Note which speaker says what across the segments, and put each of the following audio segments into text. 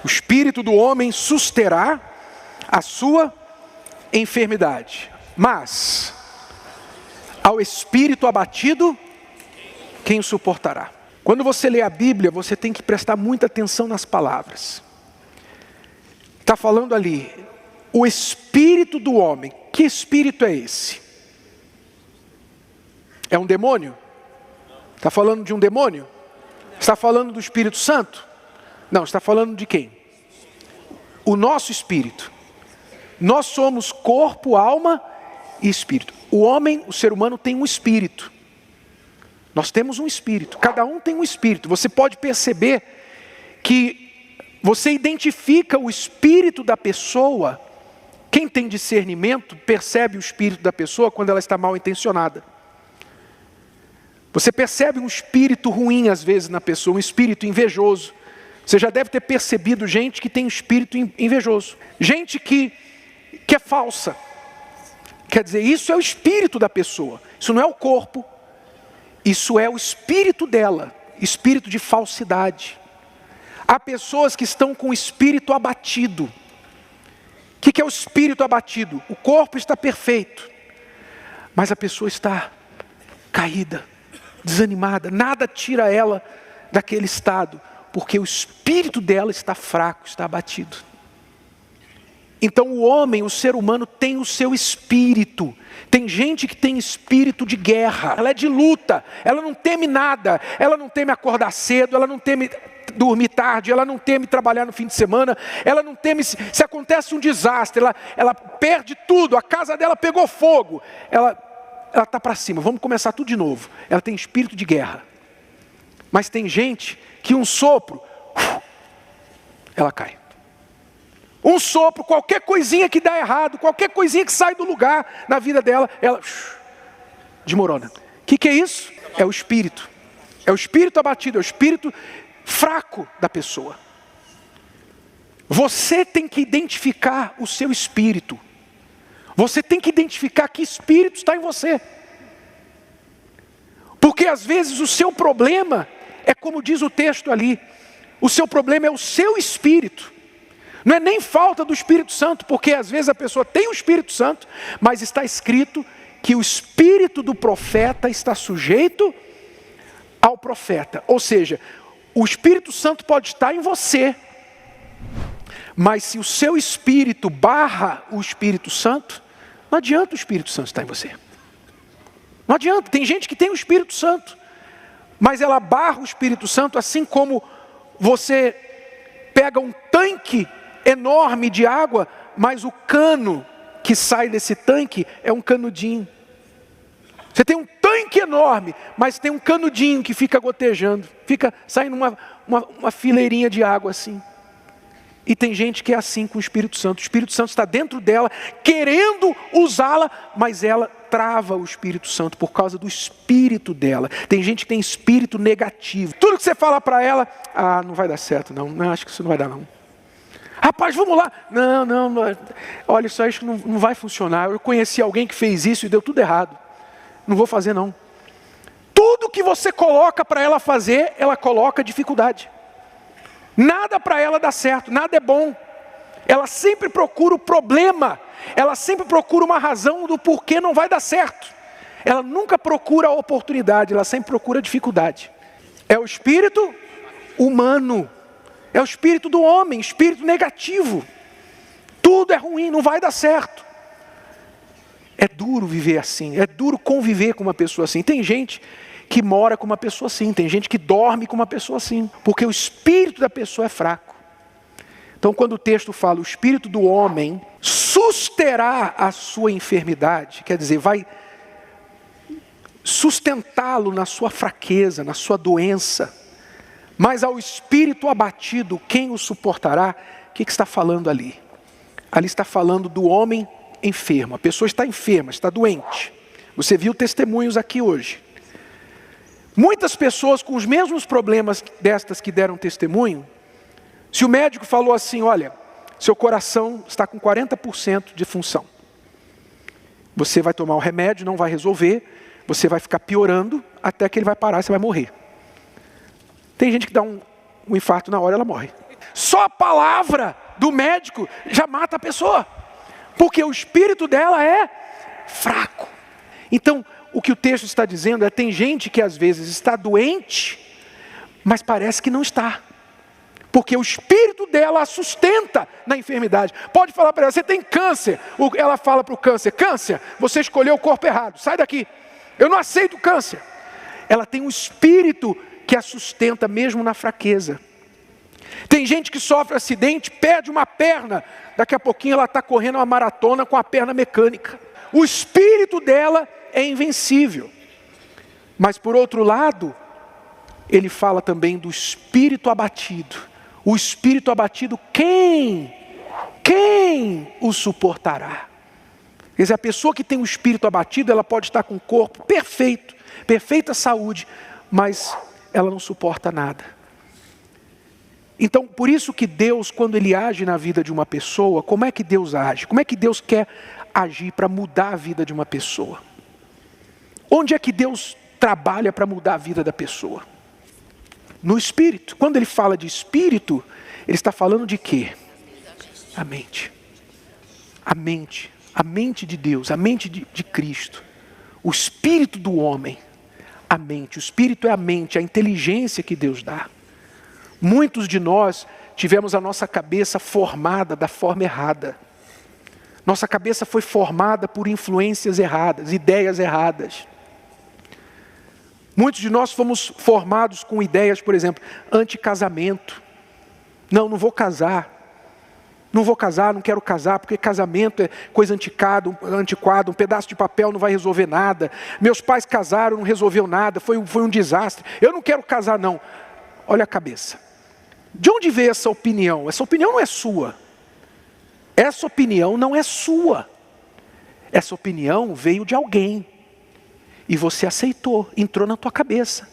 Speaker 1: O espírito do homem susterá a sua enfermidade. Mas ao espírito abatido, quem o suportará? Quando você lê a Bíblia, você tem que prestar muita atenção nas palavras. Está falando ali, o espírito do homem. Que espírito é esse? É um demônio? Está falando de um demônio? Está falando do Espírito Santo? Não, está falando de quem? O nosso espírito. Nós somos corpo, alma e espírito. O homem, o ser humano tem um espírito. Nós temos um espírito. Cada um tem um espírito. Você pode perceber que você identifica o espírito da pessoa. Quem tem discernimento percebe o espírito da pessoa quando ela está mal intencionada. Você percebe um espírito ruim às vezes na pessoa, um espírito invejoso. Você já deve ter percebido gente que tem um espírito invejoso. Gente que é falsa. Quer dizer, isso é o espírito da pessoa. Isso não é o corpo. Isso é o espírito dela. Espírito de falsidade. Há pessoas que estão com o espírito abatido. O que é o espírito abatido? O corpo está perfeito. Mas a pessoa está caída, desanimada. Nada tira ela daquele estado. Porque o espírito dela está fraco, está abatido. Então o homem, o ser humano tem o seu espírito. Tem gente que tem espírito de guerra. Ela é de luta, ela não teme nada. Ela não teme acordar cedo, ela não teme dormir tarde, ela não teme trabalhar no fim de semana. Ela não teme se acontece um desastre, ela perde tudo, a casa dela pegou fogo. Ela está para cima, vamos começar tudo de novo. Ela tem espírito de guerra. Mas tem gente que um sopro, ela cai. Um sopro, qualquer coisinha que dá errado, qualquer coisinha que sai do lugar na vida dela, ela desmorona. O que é isso? É o espírito. É o espírito abatido, é o espírito fraco da pessoa. Você tem que identificar o seu espírito. Você tem que identificar que espírito está em você. Porque às vezes o seu problema é como diz o texto ali. O seu problema é o seu espírito. Não é nem falta do Espírito Santo, porque às vezes a pessoa tem o Espírito Santo, mas está escrito que o espírito do profeta está sujeito ao profeta. Ou seja, o Espírito Santo pode estar em você, mas se o seu espírito barra o Espírito Santo, não adianta o Espírito Santo estar em você. Não adianta, tem gente que tem o Espírito Santo, mas ela barra o Espírito Santo, assim como você pega um tanque enorme de água, mas o cano que sai desse tanque é um canudinho. Você tem um tanque enorme, mas tem um canudinho que fica gotejando, fica saindo uma fileirinha de água assim. E tem gente que é assim com o Espírito Santo. O Espírito Santo está dentro dela, querendo usá-la, mas ela trava o Espírito Santo por causa do espírito dela. Tem gente que tem espírito negativo. Tudo que você fala para ela, não vai dar certo não, acho que isso não vai dar não. Rapaz, vamos lá. Não, olha, isso aí acho que não vai funcionar. Eu conheci alguém que fez isso e deu tudo errado. Não vou fazer não. Tudo que você coloca para ela fazer, ela coloca dificuldade. Nada para ela dá certo, nada é bom. Ela sempre procura o problema. Ela sempre procura uma razão do porquê não vai dar certo. Ela nunca procura a oportunidade, ela sempre procura a dificuldade. É o espírito humano. É o espírito do homem, espírito negativo. Tudo é ruim, não vai dar certo. É duro viver assim, é duro conviver com uma pessoa assim. Tem gente que mora com uma pessoa assim, tem gente que dorme com uma pessoa assim, porque o espírito da pessoa é fraco. Então quando o texto fala o espírito do homem susterá a sua enfermidade, quer dizer, vai sustentá-lo na sua fraqueza, na sua doença. Mas ao espírito abatido, quem o suportará? O que está falando ali? Ali está falando do homem enfermo. A pessoa está enferma, está doente. Você viu testemunhos aqui hoje. Muitas pessoas com os mesmos problemas destas que deram testemunho, se o médico falou assim, olha, seu coração está com 40% de função. Você vai tomar o remédio, não vai resolver, você vai ficar piorando até que ele vai parar, você vai morrer. Tem gente que dá um infarto na hora, ela morre. Só a palavra do médico já mata a pessoa, porque o espírito dela é fraco. Então, o que o texto está dizendo é, tem gente que às vezes está doente, mas parece que não está, porque o espírito dela a sustenta na enfermidade. Pode falar para ela, você tem câncer. Ela fala para o câncer, câncer, você escolheu o corpo errado, sai daqui, eu não aceito câncer. Ela tem um espírito que a sustenta mesmo na fraqueza. Tem gente que sofre acidente, perde uma perna, daqui a pouquinho ela está correndo uma maratona com a perna mecânica. O espírito dela é invencível. Mas por outro lado, ele fala também do espírito abatido. O espírito abatido, quem o suportará? Quer dizer, a pessoa que tem o espírito abatido, ela pode estar com o corpo perfeito, perfeita saúde, mas ela não suporta nada. Então, por isso que Deus, quando Ele age na vida de uma pessoa, como é que Deus age? Como é que Deus quer agir para mudar a vida de uma pessoa? Onde é que Deus trabalha para mudar a vida da pessoa? No espírito. Quando Ele fala de espírito, Ele está falando de quê? A mente. A mente. A mente de Deus, a mente de Cristo. O espírito do homem. A mente. O espírito é a mente, a inteligência que Deus dá. Muitos de nós tivemos a nossa cabeça formada da forma errada. Nossa cabeça foi formada por influências erradas, ideias erradas. Muitos de nós fomos formados com ideias, por exemplo, anti-casamento. Não vou casar. Não vou casar, não quero casar, porque casamento é coisa antiquada, um pedaço de papel não vai resolver nada. Meus pais casaram, não resolveu nada, foi um desastre. Eu não quero casar, não. Olha a cabeça. De onde veio essa opinião? Essa opinião não é sua. Essa opinião não é sua. Essa opinião veio de alguém. E você aceitou, entrou na tua cabeça.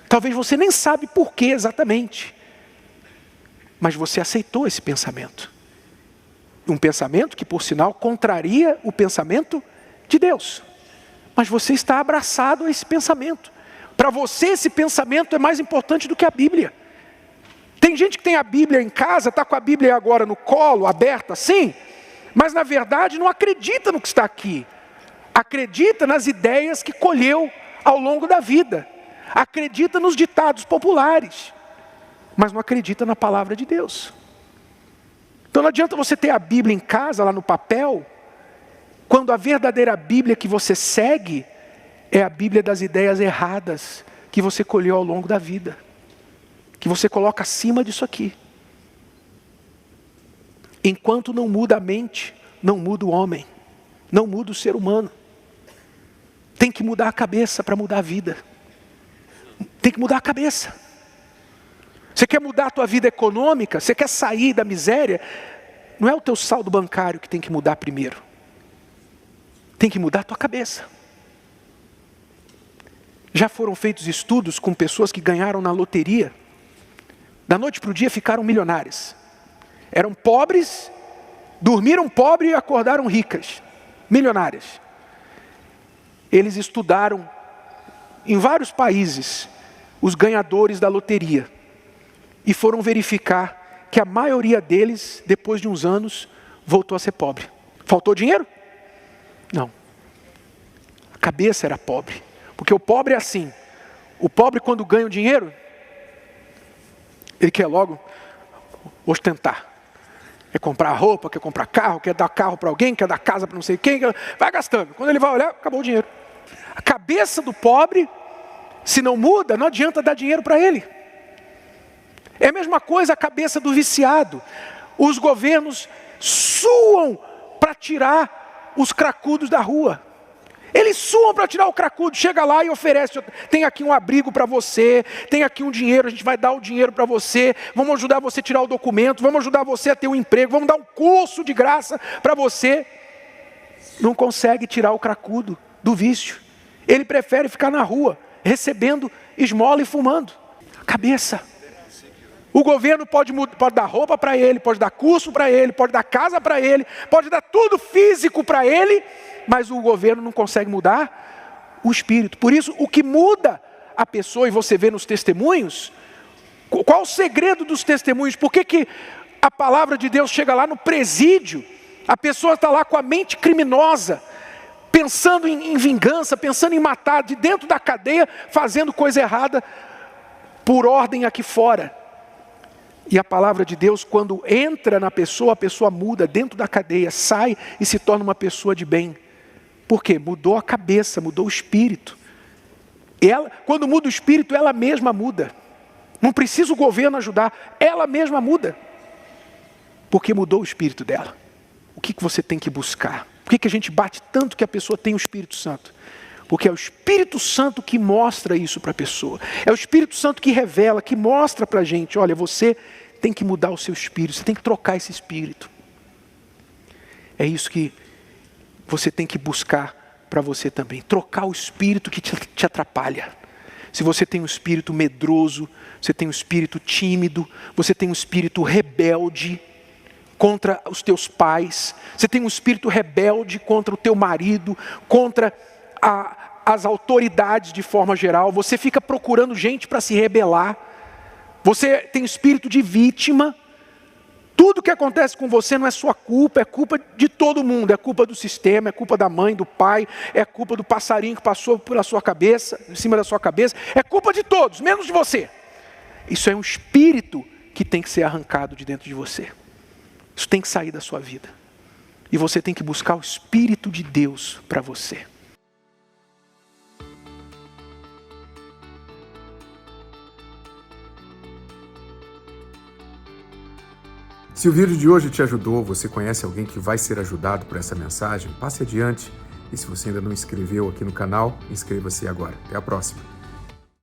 Speaker 1: Talvez você nem sabe por que exatamente. Mas você aceitou esse pensamento. Um pensamento que, por sinal, contraria o pensamento de Deus. Mas você está abraçado a esse pensamento. Para você esse pensamento é mais importante do que a Bíblia. Tem gente que tem a Bíblia em casa, está com a Bíblia agora no colo, aberta assim, mas na verdade não acredita no que está aqui. Acredita nas ideias que colheu ao longo da vida. Acredita nos ditados populares, mas não acredita na palavra de Deus. Então não adianta você ter a Bíblia em casa, lá no papel, quando a verdadeira Bíblia que você segue é a Bíblia das ideias erradas que você colheu ao longo da vida. Que você coloca acima disso aqui. Enquanto não muda a mente, não muda o homem, não muda o ser humano. Tem que mudar a cabeça para mudar a vida. Tem que mudar a cabeça. Você quer mudar a tua vida econômica? Você quer sair da miséria? Não é o teu saldo bancário que tem que mudar primeiro. Tem que mudar a tua cabeça. Já foram feitos estudos com pessoas que ganharam na loteria. Da noite para o dia ficaram milionárias. Eram pobres, dormiram pobres e acordaram ricas, milionárias. Eles estudaram em vários países os ganhadores da loteria. E foram verificar que a maioria deles, depois de uns anos, voltou a ser pobre. Faltou dinheiro? Não. A cabeça era pobre. Porque o pobre é assim. O pobre, quando ganha o dinheiro, ele quer logo ostentar. Quer comprar roupa, quer comprar carro, quer dar carro para alguém, quer dar casa para não sei quem. Vai gastando. Quando ele vai olhar, acabou o dinheiro. A cabeça do pobre, se não muda, não adianta dar dinheiro para ele. É a mesma coisa a cabeça do viciado. Os governos suam para tirar os cracudos da rua. Eles suam para tirar o cracudo, chega lá e oferece, tem aqui um abrigo para você, tem aqui um dinheiro, a gente vai dar o dinheiro para você, vamos ajudar você a tirar o documento, vamos ajudar você a ter um emprego, vamos dar um curso de graça para você. Não consegue tirar o cracudo do vício. Ele prefere ficar na rua, recebendo esmola e fumando. Cabeça. O governo pode dar roupa para ele, pode dar curso para ele, pode dar casa para ele, pode dar tudo físico para ele, mas o governo não consegue mudar o espírito. Por isso, o que muda a pessoa, e você vê nos testemunhos, Qual o segredo dos testemunhos? Por que a palavra de Deus chega lá no presídio? A pessoa está lá com a mente criminosa, pensando em vingança, pensando em matar, de dentro da cadeia, fazendo coisa errada, por ordem aqui fora. E a palavra de Deus, quando entra na pessoa, a pessoa muda dentro da cadeia, sai e se torna uma pessoa de bem. Por quê? Mudou a cabeça, mudou o espírito. Quando muda o espírito, ela mesma muda. Não precisa o governo ajudar, ela mesma muda. Porque mudou o espírito dela. O que você tem que buscar? Por que a gente bate tanto que a pessoa tem o Espírito Santo? Porque é o Espírito Santo que mostra isso para a pessoa. É o Espírito Santo que revela, que mostra para a gente, olha, você tem que mudar o seu espírito, você tem que trocar esse espírito. É isso que você tem que buscar para você também. Trocar o espírito que te atrapalha. Se você tem um espírito medroso, você tem um espírito tímido, você tem um espírito rebelde contra os teus pais, você tem um espírito rebelde contra o teu marido, contra as autoridades de forma geral, você fica procurando gente para se rebelar, você tem espírito de vítima, tudo que acontece com você não é sua culpa, é culpa de todo mundo, é culpa do sistema, é culpa da mãe, do pai, é culpa do passarinho que passou pela sua cabeça, em cima da sua cabeça, é culpa de todos, menos de você. Isso é um espírito que tem que ser arrancado de dentro de você. Isso tem que sair da sua vida. E você tem que buscar o Espírito de Deus para você.
Speaker 2: Se o vídeo de hoje te ajudou, você conhece alguém que vai ser ajudado por essa mensagem, passe adiante. E se você ainda não inscreveu aqui no canal, inscreva-se agora. Até a próxima.